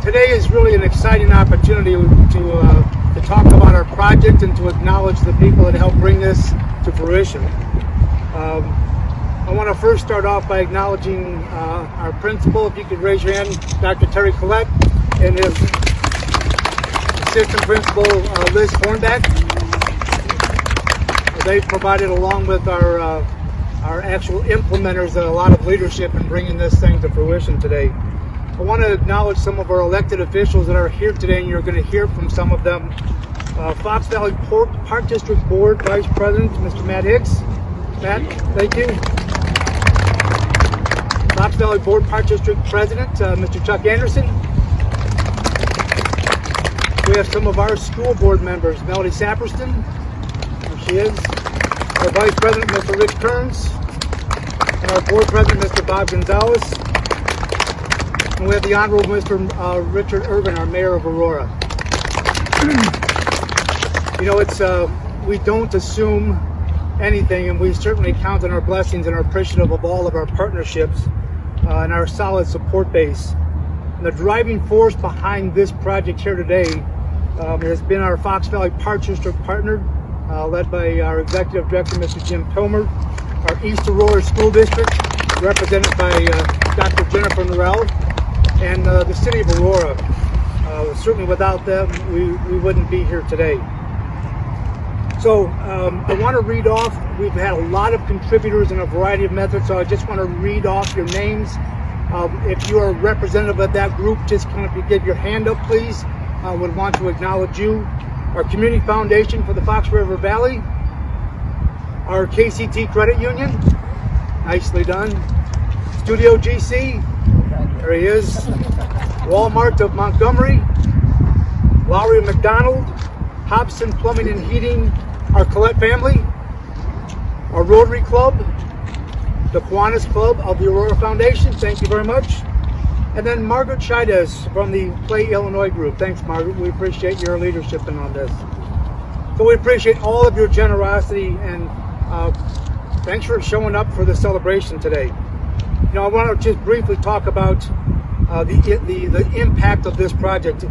Today is really an exciting opportunity to talk about our project and to acknowledge the people that helped bring this to fruition. I want to first start off by acknowledging our principal. If you could raise your hand, Dr. Terry Collette, and his assistant principal, Liz Hornback. They provided, along with our actual implementers, a lot of leadership in bringing this thing to fruition today. I want to acknowledge some of our elected officials that are here today, and you're going to hear from some of them. Fox Valley Park District Board Vice President, Mr. Matt Hicks. Matt, thank you. Fox Valley Board Park District President, Mr. Chuck Anderson. We have some of our school board members, Melody Saperston, there she is. Our Vice President, Mr. Rich Kearns, and our Board President, Mr. Bob Gonzalez. And we have the Honorable Mr. Richard Irvin, our Mayor of Aurora. You know, we don't assume anything, and we certainly count on our blessings and are appreciative of all of our partnerships and our solid support base. And the driving force behind this project here today has been our Fox Valley Park District partner, led by our Executive Director, Mr. Jim Pilmer, our East Aurora School District, represented by Dr. Jennifer Norrell, and the City of Aurora. Certainly without them, we wouldn't be here today. So I want to read off, we've had a lot of contributors in a variety of methods, so I just want to read off your names. If you are a representative of that group, just kind of give your hand up, please. I would want to acknowledge you. Our Community Foundation for the Fox River Valley. Our KCT Credit Union, nicely done. Studio GC, there he is. Walmart of Montgomery. Lowry McDonald. Hobson Plumbing and Heating, our Collette family. Our Rotary Club, the Kiwanis Club of the Aurora Foundation, thank you very much. And then Margaret Scheides from the Play Illinois group. Thanks, Margaret. We appreciate your leadership in on this. So we appreciate all of your generosity, and thanks for showing up for the celebration today. You know, I want to just briefly talk about the impact of this project.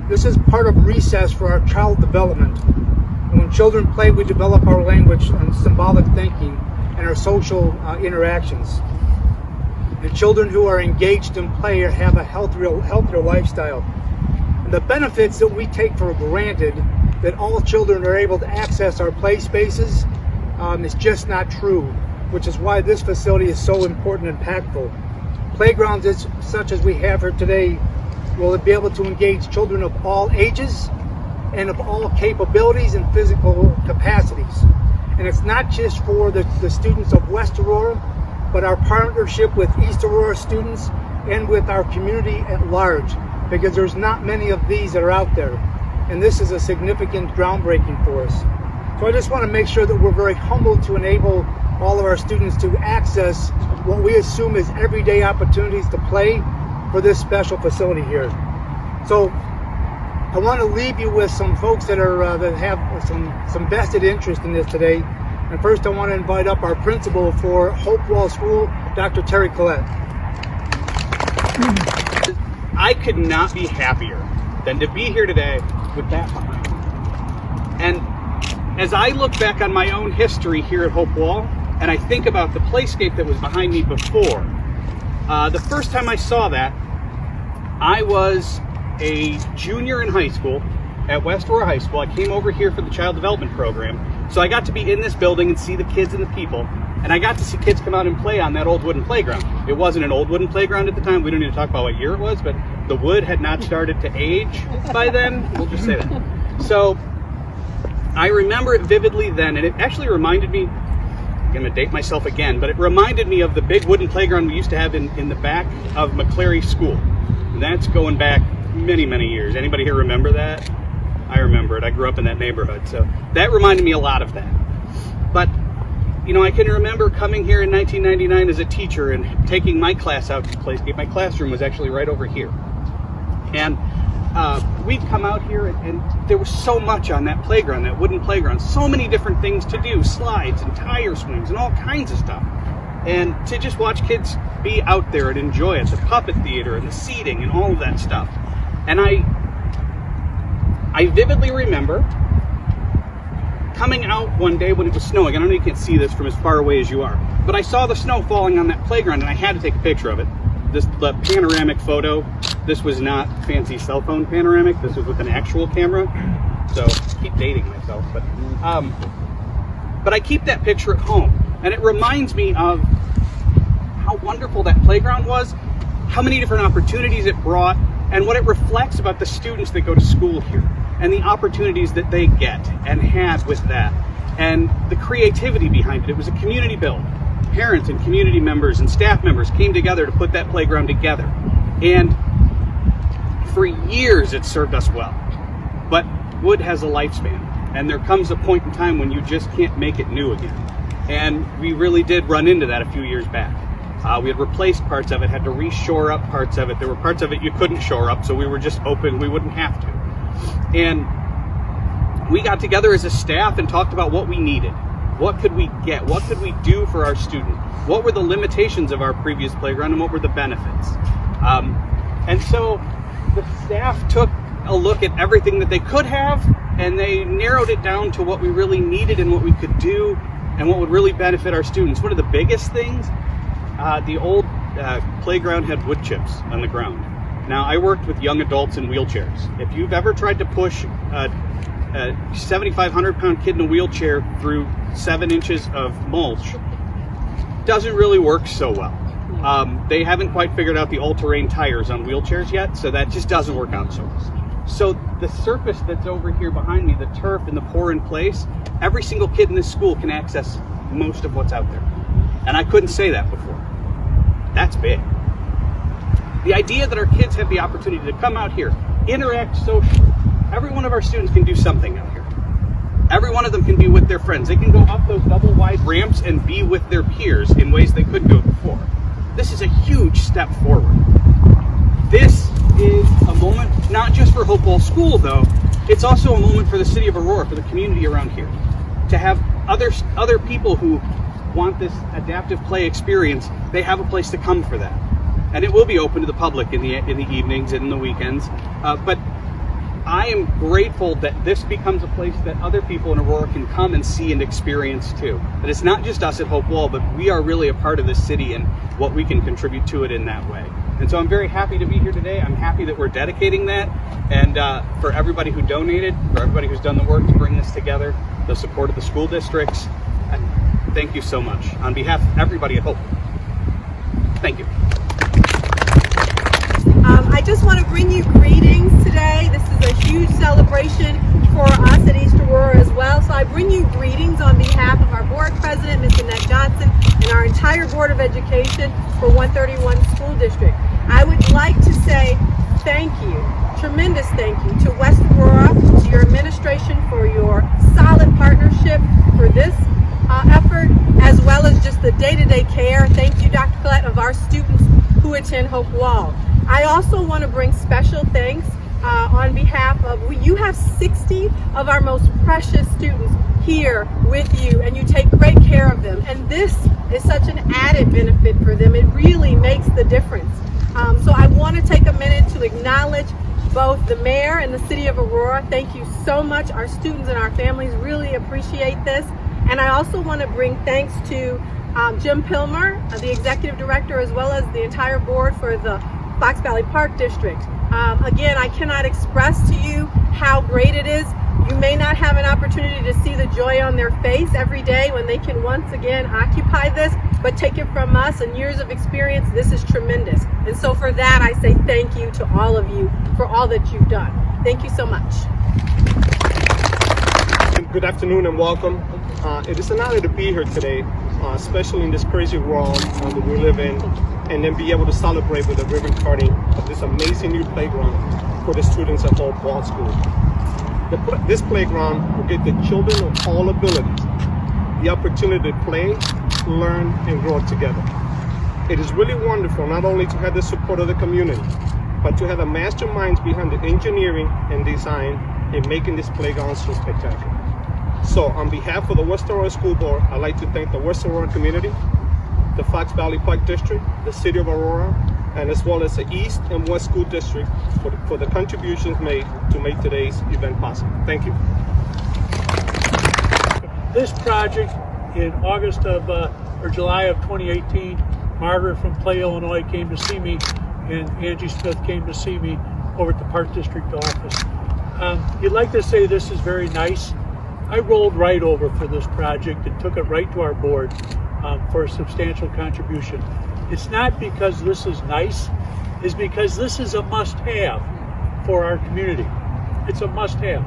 This is part of recess for our child development. And when children play, we develop our language and symbolic thinking and our social interactions. And children who are engaged in play have a healthier lifestyle. And the benefits that we take for granted, that all children are able to access our play spaces, is just not true, which is why this facility is so important and impactful. Playgrounds such as we have here today will be able to engage children of all ages and of all capabilities and physical capacities. And it's not just for the students of West Aurora, but our partnership with East Aurora students and with our community at large, because there's not many of these that are out there. And this is a significant groundbreaking for us. So I just want to make sure that we're very humbled to enable all of our students to access what we assume is everyday opportunities to play for this special facility here. So I want to leave you with some folks that have some vested interest in this today. And first I want to invite up our principal for Hopewell School, Dr. Terry Collette. I could not be happier than to be here today with that behind me. And as I look back on my own history here at Hopewell, and I think about the playscape that was behind me before, the first time I saw that, I was a junior in high school at West Aurora High School. I came over here for the child development program, so I got to be in this building and see the kids and the people, and I got to see kids come out and play on that old wooden playground. It wasn't an old wooden playground at the time. We don't need to talk about what year it was, but the wood had not started to age by then. We'll just say that. So I remember it vividly then, and it actually reminded me, I'm going to date myself again, but it reminded me of the big wooden playground we used to have in the back of McCleary School. And that's going back many, many years. Anybody here remember that? I remember it. I grew up in that neighborhood. So that reminded me a lot of that. But, you know, I can remember coming here in 1999 as a teacher and taking my class out to Playscape. My classroom was actually right over here. And we'd come out here, and there was so much on that playground, that wooden playground, so many different things to do, slides and tire swings and all kinds of stuff. And to just watch kids be out there and enjoy it, the puppet theater and the seating and all of that stuff. And I vividly remember coming out one day when it was snowing. I don't know if you can see this from as far away as you are, but I saw the snow falling on that playground and I had to take a picture of it. The panoramic photo, this was not fancy cell phone panoramic, this was with an actual camera. So I keep dating myself, but I keep that picture at home, and it reminds me of how wonderful that playground was, how many different opportunities it brought, and what it reflects about the students that go to school here, and the opportunities that they get and had with that, and the creativity behind it. It was a community build. Parents and community members and staff members came together to put that playground together, and for years it served us well. But wood has a lifespan, and there comes a point in time when you just can't make it new again. And we really did run into that a few years back. We had replaced parts of it, had to re-shore up parts of it. There were parts of it you couldn't shore up, so we were just hoping we wouldn't have to. And we got together as a staff and talked about what we needed. What could we get? What could we do for our students? What were the limitations of our previous playground, and what were the benefits? And so the staff took a look at everything that they could have, and they narrowed it down to what we really needed and what we could do and what would really benefit our students. One of the biggest things, the old playground had wood chips on the ground. Now, I worked with young adults in wheelchairs. If you've ever tried to push a 7,500-pound kid in a wheelchair through 7 inches of mulch, doesn't really work so well. They haven't quite figured out the all-terrain tires on wheelchairs yet, so that just doesn't work out so well. So the surface that's over here behind me, the turf and the pour in place, every single kid in this school can access most of what's out there. And I couldn't say that before. That's big. The idea that our kids have the opportunity to come out here, interact socially. Every one of our students can do something out here. Every one of them can be with their friends. They can go up those double wide ramps and be with their peers in ways they couldn't go before. This is a huge step forward. This is a moment, not just for Hopewell School though, it's also a moment for the city of Aurora, for the community around here, to have other people who want this adaptive play experience. They have a place to come for that. And it will be open to the public in the evenings and in the weekends. But I am grateful that this becomes a place that other people in Aurora can come and see and experience too. That it's not just us at Hopewell, but we are really a part of this city and what we can contribute to it in that way. And so I'm very happy to be here today. I'm happy that we're dedicating that. And for everybody who donated, for everybody who's done the work to bring this together, the support of the school districts, thank you so much. On behalf of everybody at Hopewell, thank you. I just want to bring you greetings today. This is a huge celebration for us at East Aurora as well. So I bring you greetings on behalf of our board president, Ms. Annette Johnson, and our entire Board of Education for 131 School District. I would like to say thank you, tremendous thank you to West Aurora, to your administration for your solid partnership for this effort, as well as just the day-to-day care. Thank you, Dr. Collette, of our students who attend Hopewell. I also want to bring special thanks on behalf of, you have 60 of our most precious students here with you, and you take great care of them. And this is such an added benefit for them. It really makes the difference. So I want to take a minute to acknowledge both the mayor and the city of Aurora. Thank you so much. Our students and our families really appreciate this. And I also want to bring thanks to Jim Pilmer, the executive director, as well as the entire board for the Fox Valley Park District. Again, I cannot express to you how great it is. You may not have an opportunity to see the joy on their face every day when they can once again occupy this, but take it from us and years of experience, this is tremendous. And so for that, I say thank you to all of you for all that you've done. Thank you so much. Good afternoon and welcome. It is an honor to be here today, especially in this crazy world that we live in, and then be able to celebrate with the ribbon cutting of this amazing new playground for the students at Hopewell School. This playground will give the children of all abilities the opportunity to play, learn, and grow together. It is really wonderful not only to have the support of the community, but to have the masterminds behind the engineering and design in making this playground so spectacular. So on behalf of the West Aurora School Board, I'd like to thank the West Aurora community, the Fox Valley Park District, the City of Aurora, and as well as the East and West School District for the contributions made to make today's event possible. Thank you. This project in August of or July of 2018, Margaret from Clay, Illinois came to see me, and Angie Smith came to see me over at the Park District office. You'd like to say this is very nice. I rolled right over for this project and took it right to our board for a substantial contribution. It's not because this is nice, it's because this is a must-have for our community. It's a must-have.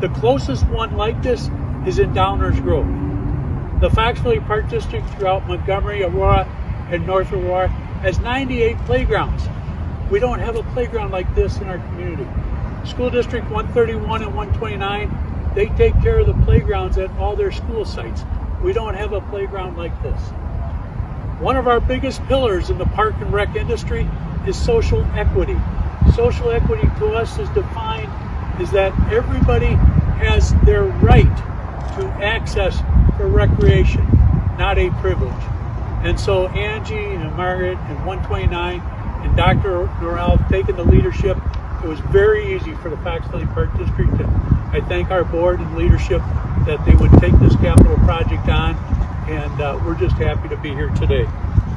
The closest one like this is in Downers Grove. The Fox Valley Park District throughout Montgomery, Aurora, and North Aurora has 98 playgrounds. We don't have a playground like this in our community. School District 131 and 129, they take care of the playgrounds at all their school sites. We don't have a playground like this. One of our biggest pillars in the park and rec industry is social equity. Social equity to us is defined as that everybody has their right to access for recreation, not a privilege. And so Angie and Margaret and 129 and Dr. Norrell have taken the leadership. It was very easy for the Fox Valley Park District, and I thank our board and leadership that they would take this capital project on, and we're just happy to be here today.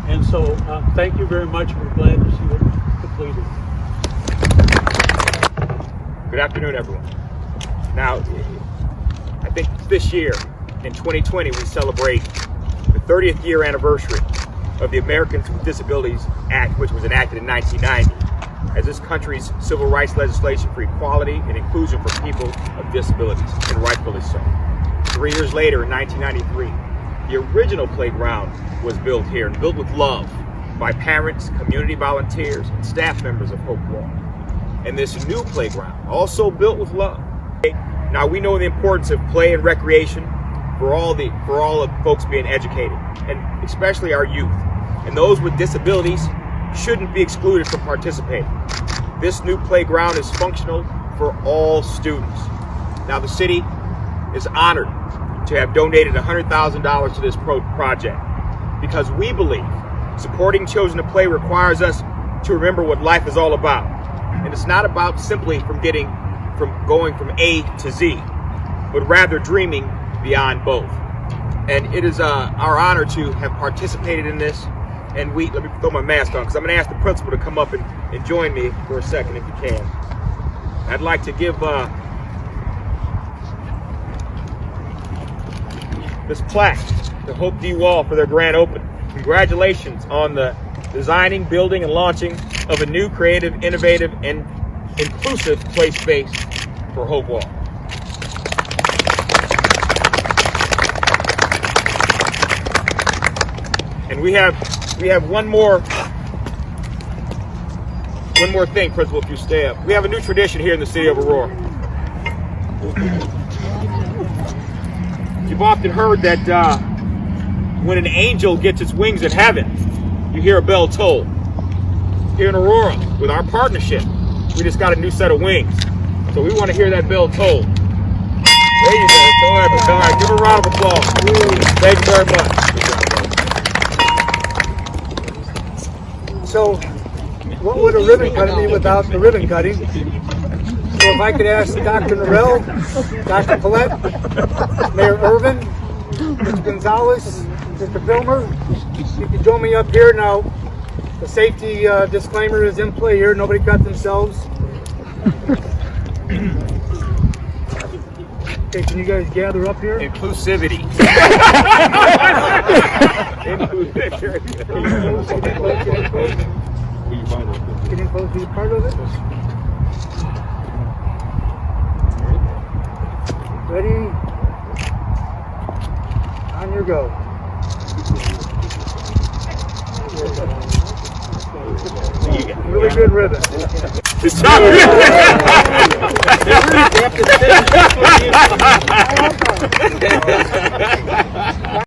And so thank you very much. We're glad to see it completed. Good afternoon, everyone. Now, I think this year, in 2020, we celebrate the 30th year anniversary of the Americans with Disabilities Act, which was enacted in 1990 as this country's civil rights legislation for equality and inclusion for people of disabilities, and rightfully so. 3 years later, in 1993, the original playground was built here, and built with love by parents, community volunteers, and staff members of Hope Wall. And this new playground, also built with love. Now, we know the importance of play and recreation for all the folks being educated, and especially our youth. And those with disabilities shouldn't be excluded from participating. This new playground is functional for all students. Now, the city is honored to have donated $100,000 to this project because we believe supporting children to play requires us to remember what life is all about. And it's not about simply going from A to Z, but rather dreaming beyond both. And it is our honor to have participated in this. And let me throw my mask on because I'm going to ask the principal to come up and join me for a second if you can. I'd like to give this plaque to Hope D. Wall for their grand opening. Congratulations on the designing, building, and launching of a new, creative, innovative, and inclusive play space for Hope Wall. And we have one more thing, Principal, if you stay up. We have a new tradition here in the city of Aurora. You've often heard that when an angel gets its wings in heaven, you hear a bell toll. Here in Aurora, with our partnership, we just got a new set of wings. So we want to hear that bell toll. There you go. Go ahead. All right, give a round of applause. Thank you very much. So, what would a ribbon cutting be without the ribbon cutting? So if I could ask Dr. Norrell, Dr. Collette, Mayor Irvin, Mr. Gonzalez, Mr. Filmer, you can join me up here now. The safety disclaimer is in play here. Nobody cut themselves. Okay, can you guys gather up here? Inclusivity. Can you both be part of it? Ready? On your go. Really good ribbon. Good job.